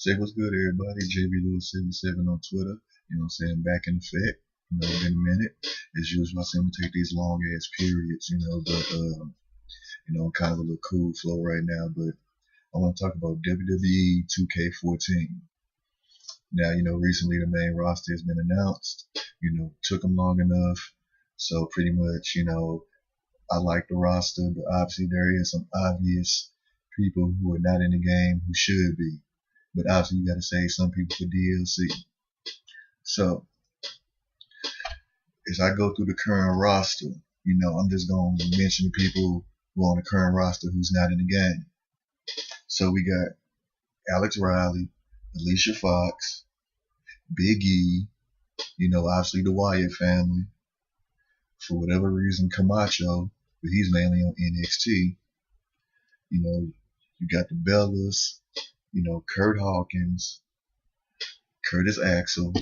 Say what's good, everybody. JB Lewis 77 on Twitter. You know what I'm saying? Back in effect. You know, been a minute. As usual, I seem to take these long ass periods, but I'm kind of a little cool flow right now, but I want to talk about WWE2K14. Now, recently the main roster has been announced. Took them long enough. So pretty much, I like the roster, but obviously there is some obvious people who are not in the game who should be. But obviously you got to save some people for DLC. So as I go through the current roster, I'm just going to mention the people who are on the current roster who's not in the game. So we got Alex Riley, Alicia Fox, Big E, obviously the Wyatt family. For whatever reason, Camacho, but he's mainly on NXT. You got the Bellas, Kurt Hawkins, Curtis Axel,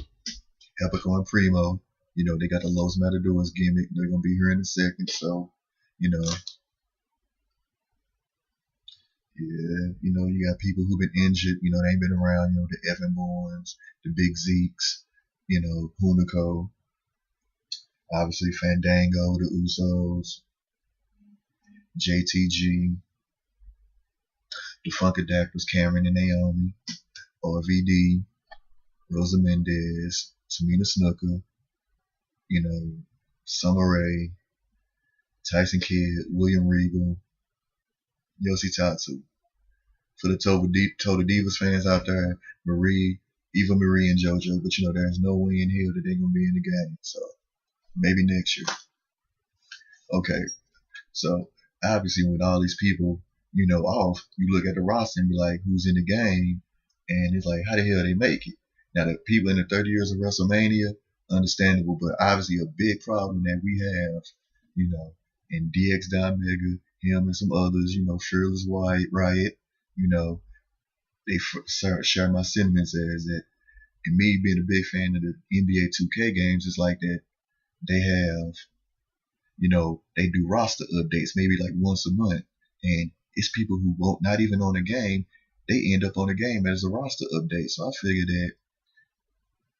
Epico and Primo. They got the Los Matadors gimmick. They're going to be here in a second. So, yeah, you got people who've been injured. They ain't been around. The Evan Bournes, the Big Zeeks, Hunico, obviously Fandango, the Usos, JTG, the Funkadactyls, Cameron and Naomi, RVD, Rosa Mendez, Tamina Snuka, Summer Rae, Tyson Kidd, William Regal, Yoshitatsu. For the Total Divas fans out there, Eva Marie and JoJo, but there's no way in hell that they're going to be in the game. So maybe next year. Okay, so obviously with all these people, off, you look at the roster and be like, who's in the game? And it's like, how the hell they make it? Now, the people in the 30 years of WrestleMania, understandable, but obviously a big problem that we have, in DX Mega, him and some others, Fearless Riot, they share my sentiments as that. And me being a big fan of the NBA 2K games, it's like that they have, they do roster updates maybe like once a month. And it's people who won't, not even on the game, they end up on the game as a roster update. So I figured that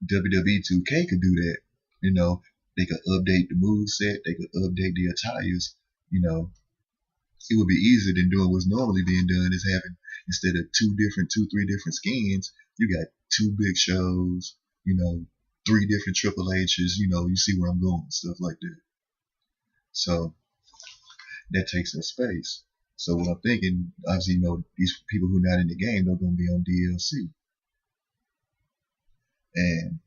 WWE2K could do that. They could update the moveset, they could update the attires. It would be easier than doing what's normally being done, is having, instead of two, three different skins, you got two Big Shows, three different Triple H's, you see where I'm going, stuff like that. So that takes up space. So what I'm thinking, obviously, these people who are not in the game, they're going to be on DLC. And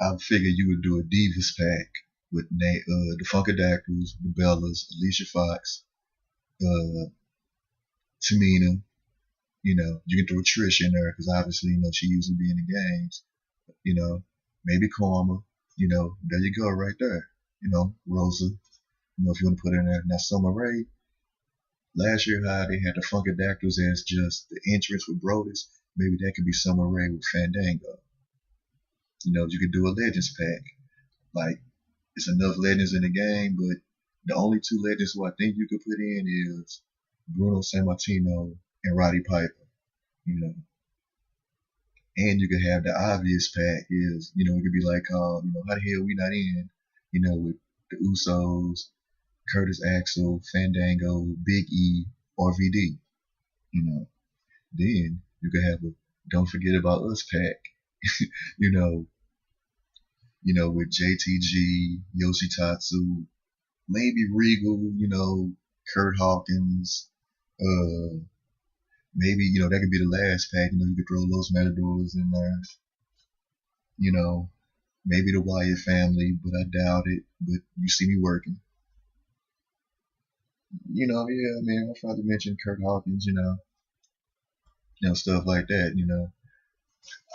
I figured you would do a Divas pack with the Funkadactyls, the Bellas, Alicia Fox, Tamina. You can throw Trish in there because obviously, she usually be in the games. Maybe Karma. There you go, right there. Rosa. If you want to put her in there. Now, Summer Rae. Last year, how they had the Funkadactyls as just the entrance with Brodus. Maybe that could be Summer Rae with Fandango. You could do a Legends pack. Like, it's enough legends in the game, but the only two legends who I think you could put in is Bruno Sammartino and Roddy Piper. And you could have the obvious pack is, it could be like, how the hell we not in, with the Usos, Curtis Axel, Fandango, Big E, RVD. Then you could have a Don't Forget About Us pack, with JTG, Yoshitatsu, maybe Regal, Kurt Hawkins, maybe, that could be the last pack, you could throw Los Matadors in there, maybe the Wyatt family, but I doubt it, but you see me working. Yeah, man, I'll probably mention Kurt Hawkins, stuff like that,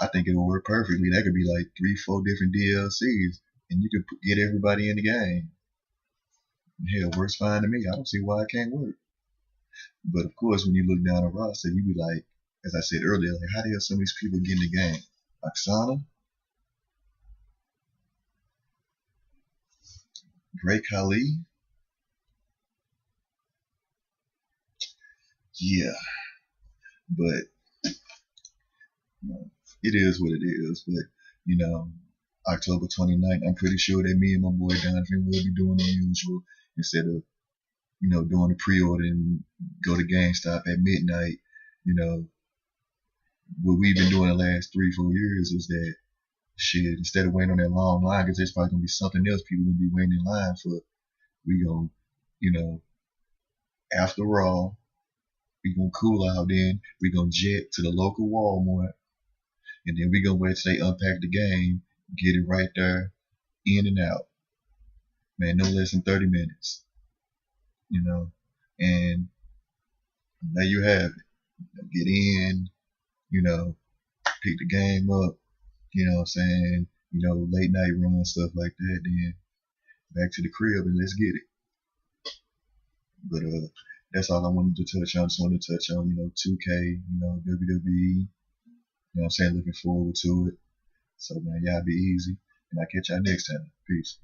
I think it will work perfectly. That could be like 3-4 different DLCs, and you could get everybody in the game. Hell, works fine to me. I don't see why it can't work. But of course, when you look down the roster, you be like, as I said earlier, like, how the hell some of these people get in the game? Oksana, Great Khali, yeah, but You know, it is what it is. But you know, October 29th, I'm pretty sure that me and my boy Donovan will be doing the usual instead of doing the pre-order and go to GameStop at midnight. You know, what we've been doing the last 3-4 years is that shit, instead of waiting on that long line, because there's probably gonna be something else people gonna be waiting in line for. We gonna, you know, after Raw, we gonna cool out. Then we gonna jet to the local Walmart, and then we gonna wait till they unpack the game, get it right there, in and out. Man, no less than 30 minutes. And there you have it. Get in, pick the game up, what I'm saying, late night run, stuff like that, then back to the crib and let's get it. But that's all I wanted to touch on. Just wanted to touch on, 2K, WWE, what I'm saying, looking forward to it. So man, y'all be easy, and I'll catch y'all next time. Peace.